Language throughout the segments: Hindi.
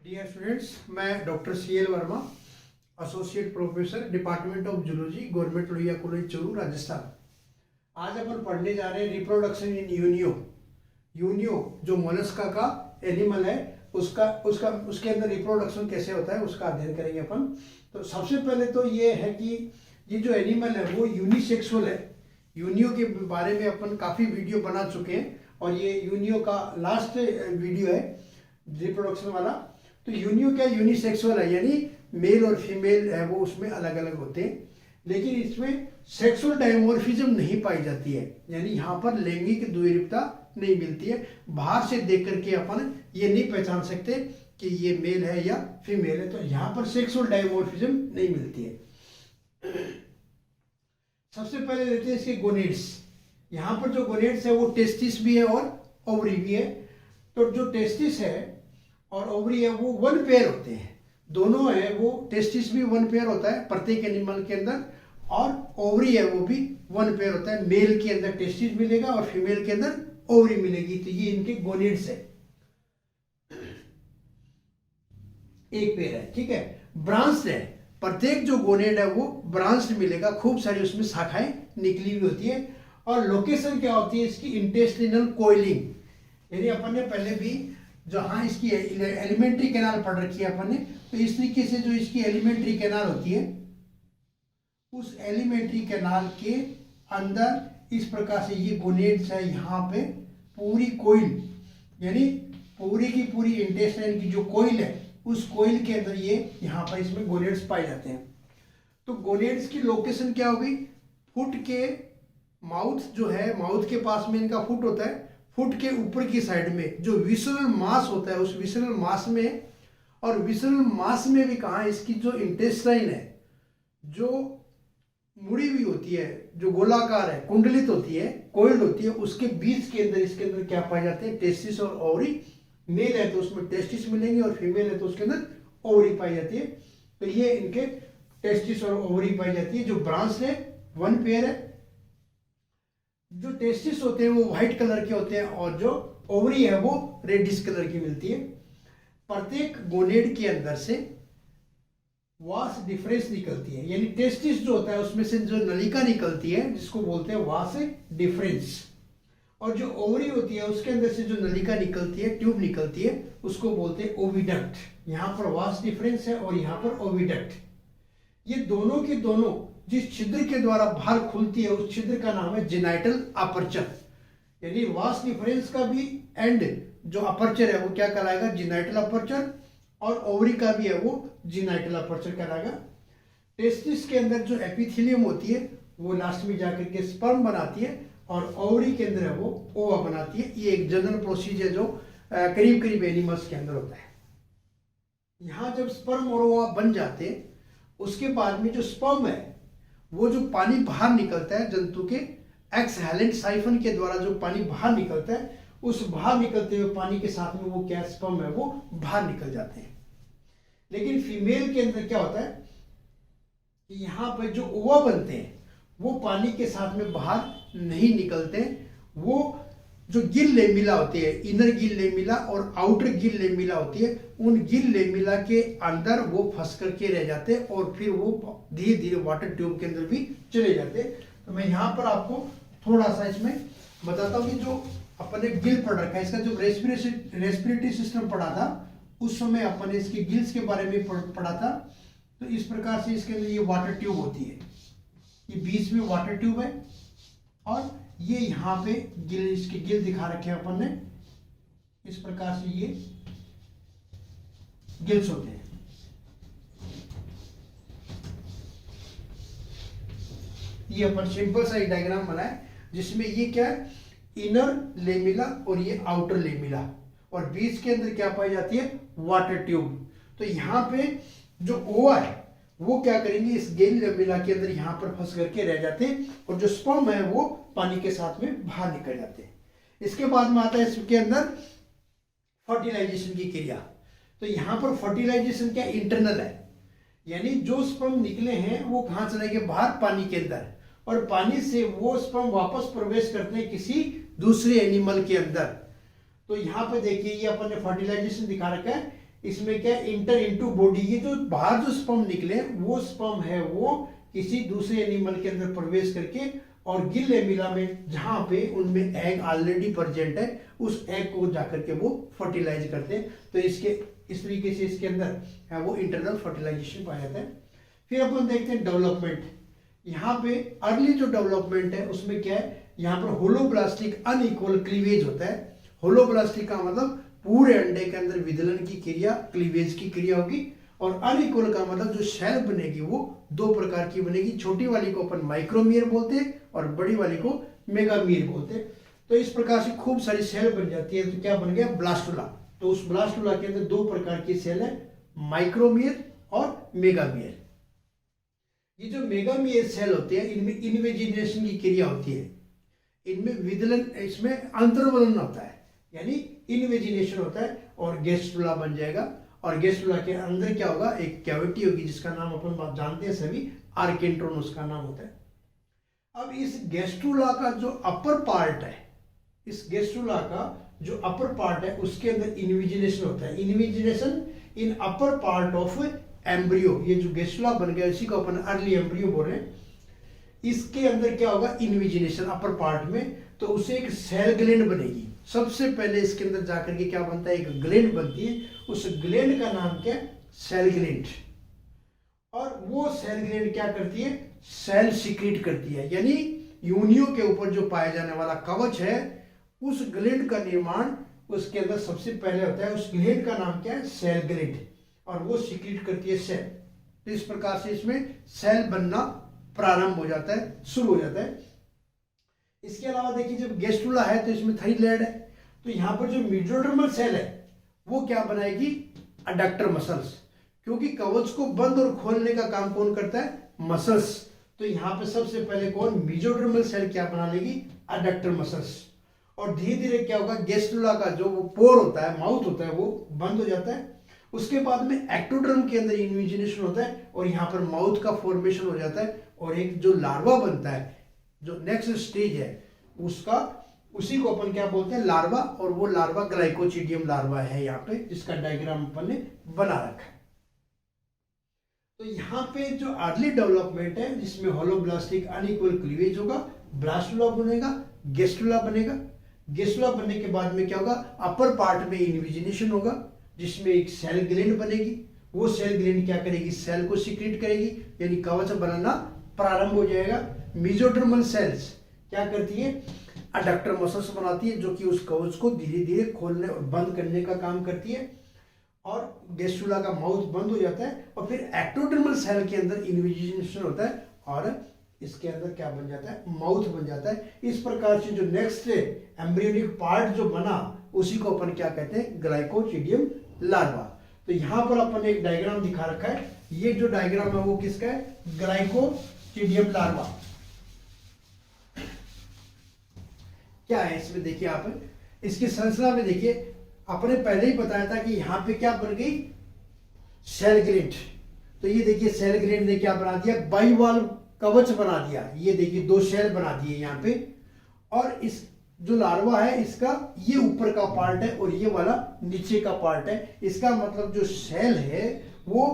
डियर स्टूडेंट्स, मैं doctor CL Verma, associate professor, department of zoology, government Lohia college Churu, Rajasthan. आज अपन पढ़ने जा रहे हैं रिप्रोडक्शन इन यूनियो। यूनियो जो मोलस्का का एनिमल है, उसके अंदर रिप्रोडक्शन कैसे होता है उसका अध्ययन करेंगे अपन। तो सबसे पहले तो ये है कि ये जो एनिमल है वो यूनिसेक्सुअल है। यूनियो के बारे में अपन काफ़ी वीडियो बना चुके हैं और ये यूनियो का लास्ट वीडियो है रिप्रोडक्शन वाला। तो यूनियो क्या यूनिसेक्सुअल है, यानी मेल और फीमेल है वो उसमें अलग अलग होते हैं, लेकिन इसमें सेक्सुअल डायमॉर्फिज्म नहीं पाई जाती है, यानी यहाँ पर लैंगिक द्वैविधता नहीं मिलती है। बाहर से देख करके अपन ये नहीं पहचान सकते कि ये मेल है या फीमेल है, तो यहाँ पर सेक्सुअल डायमॉर्फिज्म नहीं मिलती है। सबसे पहले लेते हैं इसके गोनेड्स। यहाँ पर जो गोनेड्स है वो टेस्टिस भी है और ओवरी भी है। तो जो टेस्टिस है और ओवरी है वो वन पेयर होते हैं, दोनों है वो। टेस्टिस भी वन पेयर होता है प्रत्येक एनिमल के अंदर, और ओवरी है वो भी वन पेयर होता है। मेल के अंदर टेस्टिस मिलेगा और फीमेल के अंदर ओवरी मिलेगी। तो ये इनके गोनेड्स है, एक पेयर है, ठीक है। ब्रांच है, प्रत्येक जो गोनेड है वो ब्रांच मिलेगा, खूब सारी उसमें शाखाएं निकली हुई होती है। और लोकेशन क्या होती है इसकी, इंटेस्टिनल कोइलिंग, यानी अपन ने पहले भी जहाँ इसकी एलिमेंट्री कैनाल पढ़ रखी है अपन ने, तो इस तरीके से जो इसकी एलिमेंट्री कैनाल होती है उस एलिमेंट्री कैनाल के अंदर इस प्रकार से ये गोनेड्स है। यहाँ पे पूरी कोइल, यानी पूरी की पूरी इंटेस्टाइन की जो कोइल है उस कोइल के अंदर ये यहाँ पर इसमें गोनेड्स पाए जाते हैं। तो गोनेड्स की लोकेशन क्या होगी, फुट के माउथ जो है, माउथ के पास में इनका फुट होता है, फुट के ऊपर की साइड में जो विसरल मास होता है उस विसरल मास में, और विसरल मास में भी कहाँ इसकी जो इंटेस्टाइन है जो मुड़ी हुई होती है, जो गोलाकार है, कुंडलित होती है, कोइल्ड होती है, उसके बीच के अंदर इसके अंदर क्या पाए जाते हैं, टेस्टिस और ओवरी। मेल है तो उसमें टेस्टिस मिलेंगे और फीमेल है तो उसके अंदर ओवरी पाई जाती है। तो ये इनके टेस्टिस और ओवरी पाई जाती है। जो ब्रांच है वन पेयर है, जो टेस्टिस होते हैं वो व्हाइट कलर के होते हैं और जो ओवरी है वो रेडिश कलर की मिलती है। प्रत्येक गोनेड के अंदर से वास डिफरेंस निकलती है, यानी टेस्टिस जो होता है उसमें से जो नलिका निकलती है जिसको बोलते हैं वास डिफरेंस, और जो ओवरी होती है उसके अंदर से जो नलिका निकलती है, ट्यूब निकलती है, उसको बोलते हैं ओविडक्ट। यहाँ पर वास डिफरेंस है और यहाँ पर ओविडक्ट। ये दोनों के दोनों जिस छिद्र के द्वारा बाहर खुलती है उस छिद्र का नाम है जेनाइटल अपर्चर, यानी वास डिफरेंस का भी एंड जो अपर्चर है वो क्या कहलाएगा, जेनाइटल अपर्चर, और ओवरी का भी है वो जेनाइटल अपर्चर कहलाएगा। टेस्टिस के अंदर जो एपिथेलियम होती है वो लास्ट में जाकर के स्पर्म बनाती है और ओवरी के अंदर है वो ओवा बनाती है। ये एक जनरल प्रोसीजर जो करीब करीब एनिमल्स के अंदर होता है। यहाँ जब स्पर्म और ओवा बन जाते हैं उसके बाद में जो स्पर्म है वो जो पानी बाहर निकलता है जंतु के एक्सहेलेंट साइफन के द्वारा, जो पानी बाहर निकलता है उस बाहर निकलते हुए पानी के साथ में वो क्या स्पर्म है वो बाहर निकल जाते हैं। लेकिन फीमेल के अंदर क्या होता है कि यहाँ पर जो ओवा बनते हैं वो पानी के साथ में बाहर नहीं निकलते। वो जो गिल लेमिला होती है, इनर गिल लेमिला और आउटर गिल लेमिला होती है, उन गिल लेमिला के अंदर वो फंस करके रह जाते हैं और फिर वो धीरे धीरे वाटर ट्यूब के अंदर भी चले जाते हैं। तो मैं यहाँ पर आपको थोड़ा सा इसमें बताता हूँ कि जो अपन ने गिल पढ़ रखा है, इसका जो रेस्पिरेटरी सिस्टम पढ़ा था उस समय अपन ने इसके गिल्स के बारे में पढ़ा था। तो इस प्रकार से इसके अंदर ये वाटर ट्यूब होती है, ये बीच में वाटर ट्यूब है और ये यहाँ पे गिल, इसके गिल दिखा रखे हैं अपन ने, इस प्रकार से ये गिल्स होते हैं। ये अपन सिंपल सा एक डायग्राम बनाए जिसमें ये क्या है, इनर लेमिला और ये आउटर लेमिला, और बीच के अंदर क्या पाई जाती है, वाटर ट्यूब। तो यहाँ पे जो ओवा है वो क्या करेंगे, इस गिल लेमिला के अंदर यहाँ पर फंस करके रह जाते हैं और जो स्पर्म है वो पानी के साथ में बाहर निकल जाते हैं। इसके बाद में आता है इसके अंदर फर्टिलाइजेशन की क्रिया। तो यहाँ पर फर्टिलाइजेशन क्या इंटरनल है, यानी जो स्पर्म निकले हैं वो कहाँ चले गए, बाहर पानी के अंदर, और पानी से वो स्पर्म वापस प्रवेश करते हैं किसी दूसरे एनिमल के अंदर। तो यहाँ पे देखिए ये अपन ने फर्टिलाइजेशन दिखा रखा है, इसमें क्या इंटर इनटू बॉडी, ये जो बाहर जो स्पर्म निकले वो स्पर्म है वो किसी दूसरे एनिमल के अंदर प्रवेश करके और गिल एमिला में जहां पे उनमें एग ऑलरेडी प्रेजेंट है उस एग को जाकर के वो फर्टिलाइज करते हैं। तो इस तरीके से इसके अंदर है वो इंटरनल फर्टिलाइजेशन पाया जाता है। फिर अपन देखते हैं डेवलपमेंट। यहाँ पे अर्ली जो डेवलपमेंट है उसमें क्या है, यहाँ पर होलोब्लास्टिक अनइक्वल क्लीवेज होता है। होलोब्लास्टिक का मतलब पूरे अंडे के अंदर विदलन की क्रिया, क्लीवेज की क्रिया होगी, और अनइक्वल का मतलब जो शेल बनेगी वो दो प्रकार की बनेगी। छोटी वाली को अपन माइक्रोमियर बोलते हैं और बड़ी वाली को मेगामियर बोलते हैं। तो इस प्रकार से खूब सारी सेल बन जाती है। तो क्या बन गया, ब्लास्टुला। तो उस ब्लास्टुला के अंदर दो प्रकार की सेल है, माइक्रोमियर और मेगामियर। ये जो मेगामियर सेल होते हैं इनमें इन्वेजिनेशन की क्रिया होती है, इनमें विदलन, इसमें अंतर्वलन होता है, यानी इन्वेजिनेशन होता है और गेस्टुला बन जाएगा। और गेस्टुला के अंदर क्या होगा, एक कैविटी होगी जिसका नाम अपन जानते हैं सभी, आर्केंट्रोन उसका नाम होता है। अब इस गेस्टुला का जो अपर पार्ट है, इस गेस्टुला का जो अपर पार्ट है उसके अंदर इन्वेजिनेशन होता है। Invagination in upper part of embryo, ये जो गेस्टुला बन गया इसी को अपन अर्ली एम्ब्रियो बोल रहे हैं। इसके अंदर क्या होगा, इन्वेजिनेशन अपर पार्ट में, तो उसे एक सेल ग्लैंड बनेगी। सबसे पहले इसके अंदर जाकर के क्या बनता है, एक ग्लैंड बनती है। उस ग्लैंड का नाम क्या है, सेल ग्लैंड। और वो सेल ग्लैंड क्या करती है, सेल सीक्रेट करती है, यानी यूनियो के ऊपर जो पाया जाने वाला कवच है उस ग्लैंड का निर्माण उसके अंदर सबसे पहले होता है। उस ग्लैंड का नाम क्या है, सेल ग्लैंड, और वो सीक्रेट करती है सेल। तो इस प्रकार से इसमें सेल बनना प्रारंभ हो जाता है, शुरू हो जाता है। इसके अलावा देखिए जब गेस्टुला है तो इसमें थर्ड है, तो यहाँ पर जो मेसोडर्मल सेल है वो क्या बनाएगी, अडक्टर मसल्स, क्योंकि कवच को बंद और खोलने का काम कौन करता है, मसल्स। तो यहाँ पे सबसे पहले कौन, मेसोडर्मल सेल क्या बना लेगी, अडक्टर मसल्स। और धीरे धीरे क्या होगा, गेस्टुला का जो वो पोर होता है, माउथ होता है, वो बंद हो जाता है। उसके बाद में एक्टोडर्म के अंदर इन्वेजिनेशन होता है और यहाँ पर माउथ का फॉर्मेशन हो जाता है, और एक जो लार्वा बनता है, जो नेक्स्ट स्टेज है उसका, उसी को अपन क्या बोलते हैं, लार्वा। और वो लार्वा ग्लाइकोचिडियम लार्वा है यहाँ पे, जिसका डायग्राम अपन ने बना रखा है। तो यहाँ पे जो अर्ली डेवलपमेंट है जिसमें होलोब्लास्टिक अनइक्वल क्लीवेज होगा, ब्लास्टुला बनेगा, गेस्टुला बनेगा। गेस्टुला बनने के बाद में क्या होगा, अपर पार्ट में इन्वेजिनेशन होगा जिसमें एक सेल ग्लैंड बनेगी। वो सेल ग्लैंड क्या करेगी, सेल को सीक्रेट करेगी, यानी कवच बनाना प्रारंभ हो जाएगा। मेसोडर्मल सेल्स क्या करती है, अडक्टर मसल्स बनाती है जो कि उस कवच को धीरे धीरे खोलने और बंद करने का काम करती है। और गेस्टुला का माउथ बंद हो जाता है और फिर एक्टोडर्मल सेल के अंदर इन्वेजिनेशन होता है और इसके अंदर क्या बन जाता है, माउथ बन जाता है। इस प्रकार से जो नेक्स्ट एम्ब्रियोनिक पार्ट जो बना उसी को अपन क्या कहते हैं, ग्लाइकोचिडियम लार्वा। तो यहाँ पर अपन एक डायग्राम दिखा रखा है, ये जो डायग्राम है वो किसका है, ग्लाइकोचिडियम लार्वा। क्या है इसमें देखिए आप, इसकी संरचना में देखिए, आपने पहले ही बताया था कि यहाँ पे क्या बन गई, सेल ग्लैंड। तो ये देखिए सेल ग्लैंड ने क्या बना दिया, बाइवाल कवच बना दिया। ये देखिए दो सेल बना दिए यहाँ पे, और इस जो लार्वा है इसका ये ऊपर का पार्ट है और ये वाला नीचे का पार्ट है। इसका मतलब जो सेल है वो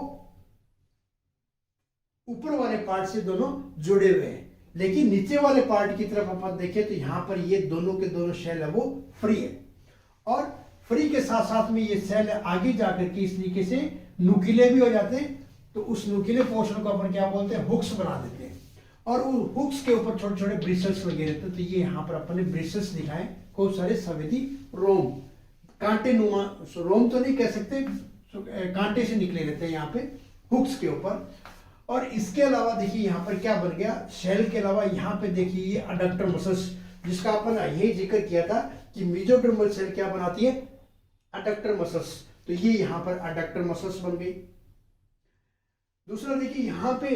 ऊपर वाले पार्ट से दोनों जुड़े हुए हैं, लेकिन नीचे वाले पार्ट की तरफ अपन देखें तो यहाँ पर ये दोनों के दोनों सेल है वो फ्री है। और फ्री के साथ साथ में ये सेल आगे जाकर के इस तरीके से नुकीले भी हो जाते हैं। तो उस नुकीले पोर्शन को अपन क्या बोलते हैं, हुक्स बना देते हैं, और उन हुक्स के ऊपर छोटे छोटे ब्रिसल्स लगे रहते हैं। तो ये यहाँ पर अपन ने ब्रिसल्स दिखाए, खूब सारे सफेदी रोम, कांटे नुमा रोम तो नहीं कह सकते, कांटे से निकले रहते हैं यहाँ पे हुक्स के ऊपर। और इसके अलावा देखिए यहाँ पर क्या बन गया, सेल के अलावा यहाँ पे देखिए ये अडक्टर मसल्स, जिसका अपन यही जिक्र किया था कि मेसोडर्मल सेल क्या बनाती है, अडक्टर मसल्स। तो ये यहाँ पर अडक्टर मसल्स बन गई। दूसरा देखिए यहाँ पे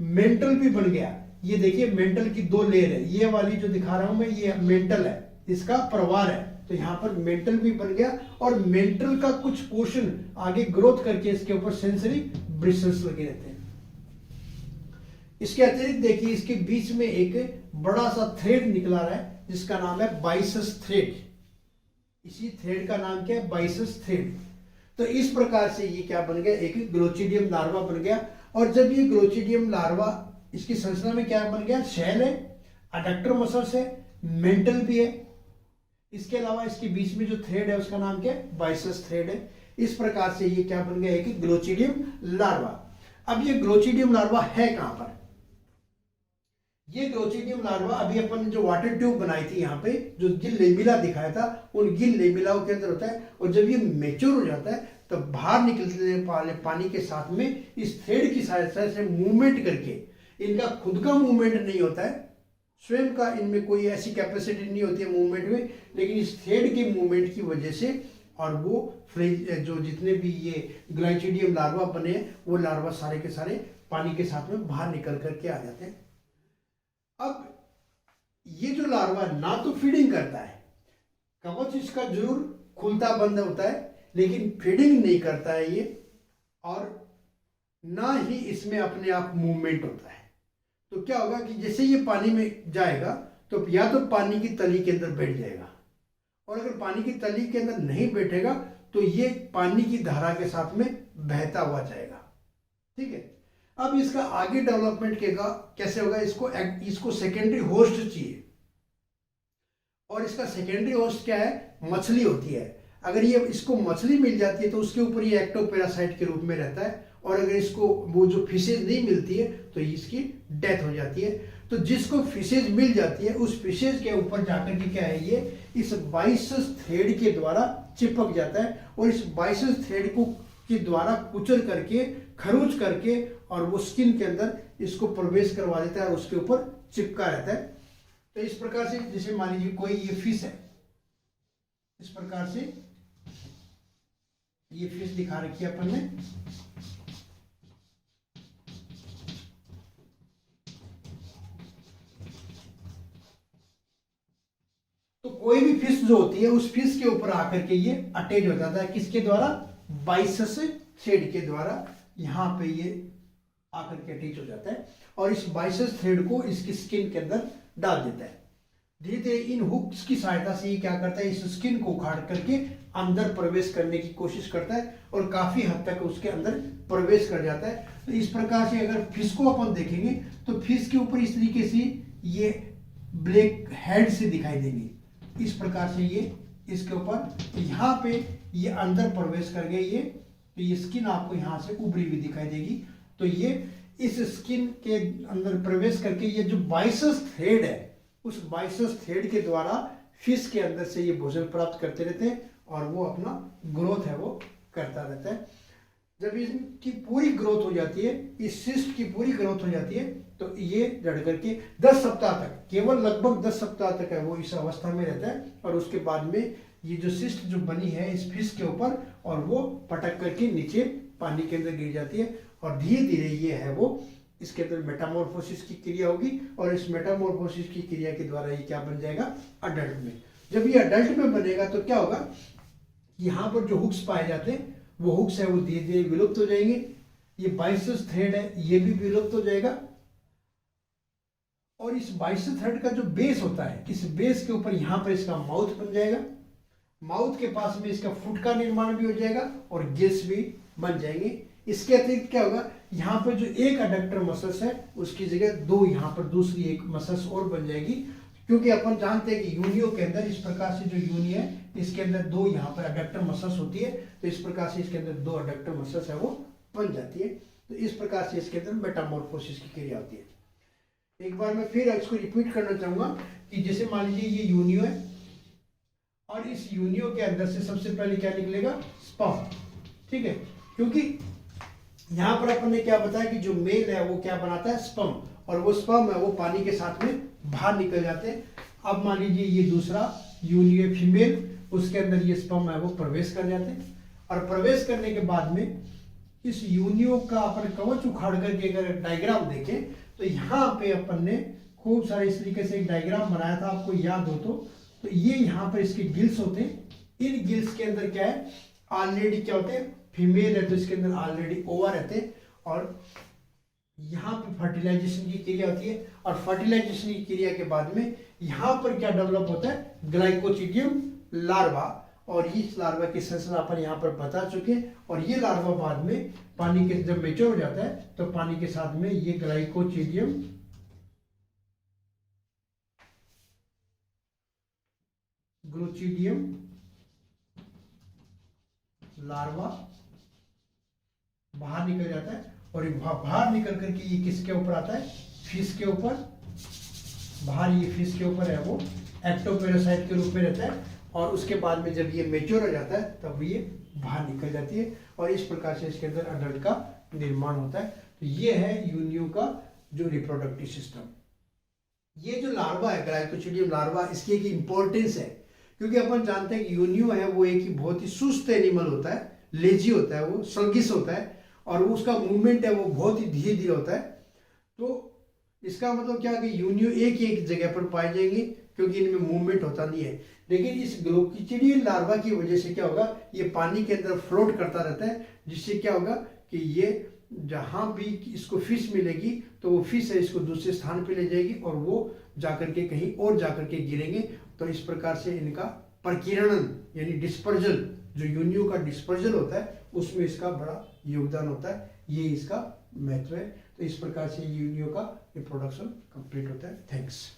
मेंटल भी बन गया। ये देखिए मेंटल की दो लेयर है, ये वाली जो दिखा रहा हूं मैं ये मेंटल है, इसका प्रवार है। तो यहाँ पर मेंटल भी बन गया, और मेंटल का कुछ पोर्शन आगे ग्रोथ करके इसके ऊपर सेंसरी ब्रिसल्स लगे रहते हैं। इसके अतिरिक्त देखिए इसके बीच में एक बड़ा सा थ्रेड निकला रहा है जिसका नाम है बाइसस थ्रेड। इसी थ्रेड का नाम क्या है, बाइसस थ्रेड। तो इस प्रकार से ये क्या बन गया, एक ग्लोचिडियम लार्वा बन गया। और जब ये ग्लोचिडियम लार्वा, इसकी संरचना में क्या बन गया, शेल है, अडक्टर मसल्स है, मेंटल भी है, इसके अलावा इसके बीच में जो थ्रेड है उसका नाम क्या है, बाइसस थ्रेड है। इस प्रकार से ये क्या बन गया, एक ग्लोचिडियम लार्वा। अब ये ग्लोचिडियम लार्वा है कहां पर, ये ग्लोचिडियम लार्वा अभी अपन ने जो वाटर ट्यूब बनाई थी यहाँ पे, जो गिल लेमिला दिखाया था, उन गिल लेमिलाओं के अंदर होता है। और जब ये मेच्योर हो जाता है तो बाहर निकलने वाले पानी के साथ में इस थ्रेड की सहायता से मूवमेंट करके, इनका खुद का मूवमेंट नहीं होता है, स्वयं का इनमें कोई ऐसी कैपेसिटी नहीं होती है मूवमेंट में, लेकिन इस थ्रेड के मूवमेंट की वजह से, और वो जो जितने भी ये ग्लाइचिडियम लार्वा बने हैं, वो लार्वा सारे के सारे पानी के साथ में बाहर निकल करके आ जाते हैं। अब ये जो लार्वा ना तो फीडिंग करता है, कवच इसका जरूर खुलता बंद होता है, लेकिन फीडिंग नहीं करता है ये, और ना ही इसमें अपने आप मूवमेंट होता है। तो क्या होगा कि जैसे ये पानी में जाएगा तो या तो पानी की तली के अंदर बैठ जाएगा, और अगर पानी की तली के अंदर नहीं बैठेगा तो ये पानी की धारा के साथ में बहता हुआ जाएगा। ठीक है, अब इसका आगे डेवलपमेंट कैसे होगा, इसको सेकेंडरी होस्ट चाहिए, और इसका सेकेंडरी होस्ट क्या है, मछली होती है। अगर ये इसको मछली मिल जाती है तो उसके ऊपर ये एक्टोपैरासाइट के रूप में रहता है, और अगर इसको वो जो फिशेज नहीं मिलती है तो इसकी डेथ हो जाती है। तो जिसको फिशेज मिल जाती है उस फिशेज के ऊपर जाकर के क्या है, ये इस बाइसस थ्रेड के द्वारा चिपक जाता है, और इस बाइसस थ्रेड को के द्वारा कुचल करके, खरोच करके, और वो स्किन के अंदर इसको प्रवेश करवा देता है और उसके ऊपर चिपका रहता है। तो इस प्रकार से, जैसे मान लीजिए कोई ये फिश है, इस प्रकार से ये फिश दिखा रखी है अपन ने, तो कोई भी फिश जो होती है उस फिश के ऊपर आकर के ये अटैच हो जाता है, किसके द्वारा, बाइसस थ्रेड के द्वारा यहां पे ये आकर के अटैच हो जाता है, और इस बाइसस थ्रेड को इसकी स्किन के अंदर डाल देता है। धीरे धीरे इन हुक्स की सहायता से ये क्या करता है, इस स्किन को उखाड़ करके अंदर प्रवेश करने की कोशिश करता है, और काफी हद तक उसके अंदर प्रवेश कर जाता है। तो इस प्रकार से अगर फिश को अपन देखेंगे तो फिश के ऊपर इस तरीके से ये ब्लैक हेड से दिखाई देंगे, इस प्रकार से ये इसके ऊपर यहाँ पे ये अंदर प्रवेश कर गए, ये स्किन आपको यहाँ से उभरी हुई दिखाई देगी। तो ये इस स्किन के अंदर प्रवेश करके ये जो बाइसस थ्रेड है, उस बाइसस थ्रेड के द्वारा फिश के अंदर से ये भोजन प्राप्त करते रहते हैं, और वो अपना ग्रोथ है वो करता रहता है। जब इसकी पूरी ग्रोथ हो जाती है, इस सिस्ट की पूरी ग्रोथ हो जाती है, तो ये जड़ करके 10 सप्ताह तक, केवल लगभग 10 सप्ताह तक है वो इस अवस्था में रहता है, और उसके बाद में ये जो सिस्ट जो बनी है इस फिश के ऊपर, और वो पटक करके नीचे पानी के अंदर गिर जाती है, और धीरे धीरे ये है वो इसके अंदर मेटामॉर्फोसिस की क्रिया होगी, और इस मेटामॉर्फोसिस की क्रिया के द्वारा ये क्या बन जाएगा, अडल्ट में। जब ये अडल्ट में बनेगा तो क्या होगा, यहाँ पर जो हुक्स पाए जाते हैं वो हुक्स है वो धीरे धीरे विलुप्त हो जाएंगे, ये बाइसस थ्रेड है ये भी विलुप्त हो जाएगा, और इस बाइसस थ्रेड का जो बेस होता है, इस बेस के ऊपर यहाँ पर इसका माउथ बन जाएगा, माउथ के पास में इसका फुट का निर्माण भी हो जाएगा, और गिल्स भी बन जाएंगे। इसके अतिरिक्त क्या होगा, यहाँ पर जो एक अडक्टर मसल्स है उसकी जगह दो यहाँ पर दूसरी एक मसल्स और बन जाएगी, क्योंकि अपन जानते हैं कि यूनियो के अंदर इस प्रकार से जो यूनि है इसके अंदर दो यहाँ पर अडक्टर मसल्स होती है, तो इस प्रकार से इसके अंदर दो अडक्टर मसल्स है वो बन जाती है। तो इस प्रकार से इसके अंदर मेटामॉर्फोसिस की क्रिया होती है। एक बार मैं फिर इसको रिपीट करना चाहूंगा कि जैसे मान लीजिए ये यूनियो है, और इस यूनियो के अंदर से सबसे पहले क्या निकलेगा, स्पर्म। ठीक है, क्योंकि यहाँ पर अपन ने क्या बताया कि जो मेल है वो क्या बनाता है, स्पर्म, और वो स्पर्म है वो पानी के साथ में बाहर निकल जाते हैं। अब मान लीजिए ये दूसरा यूनियो फीमेल, उसके अंदर ये स्पर्म है वो प्रवेश कर जाते हैं, और प्रवेश करने के बाद में इस यूनियो का अपन कवच उखाड़ करके अगर डायग्राम देखें तो यहाँ पे अपन ने खूब सारे इस तरीके से एक डायग्राम बनाया था, आपको याद हो तो ये यहाँ पर इसके गिल्स होते हैं, इन गिल्स के अंदर क्या है, ऑलरेडी क्या होते हैं, फीमेल है तो इसके अंदर ऑलरेडी ओवा रहते हैं, और यहाँ पे फर्टिलाइजेशन की क्रिया होती है, और फर्टिलाइजेशन की क्रिया के बाद में यहाँ पर क्या डेवलप होता है, ग्लाइकोचिडियम लार्वा, और इस लार्वा की संरचना अपन यहाँ पर बता चुके हैं। और ये लार्वा बाद में पानी के जब मेच्योर हो जाता है तो पानी के साथ में ये ग्लाइकोचिडियम ग्लूचिडियम लार्वा बाहर निकल जाता है। और ये बाहर निकल करके ये किसके ऊपर आता है, फिश के ऊपर। बाहर ये फिश के ऊपर है वो एक्टोपैरासाइट के रूप में रहता है। और उसके बाद में जब ये मेच्योर हो जाता है तब ये बाहर निकल जाती है और इस प्रकार से इसके अंदर अडल्ट का निर्माण होता है। तो ये है यूनियो का जो रिप्रोडक्टिव सिस्टम। ये जो लार्वा है ग्लाइकोचिडियम लार्वा, इसकी एक इंपॉर्टेंस है क्योंकि अपन जानते हैं कि यूनियो है वो एक बहुत ही सुस्त एनिमल होता है, लेजी होता है, वो स्लगिश होता है और उसका मूवमेंट है वो बहुत ही धीरे धीरे होता है। तो इसका मतलब क्या है कि यूनियो एक ही एक जगह पर पाए जाएंगे क्योंकि इनमें मूवमेंट होता नहीं है। लेकिन इस ग्लाइकोचिडियम लार्वा की वजह से क्या होगा, ये पानी के अंदर फ्लोट करता रहता है, जिससे क्या होगा कि ये जहां भी इसको फिश मिलेगी तो वो फिश है इसको दूसरे स्थान पे ले जाएगी और वो जाकर के कहीं और जाकर के गिरेंगे। तो इस प्रकार से इनका प्रकीर्णन यानी डिस्पर्जल, जो यूनियो का डिस्पर्जल होता है उसमें इसका बड़ा योगदान होता है। ये इसका महत्व है। तो इस प्रकार से यूनियो का रिप्रोडक्शन कंप्लीट होता है। थैंक्स।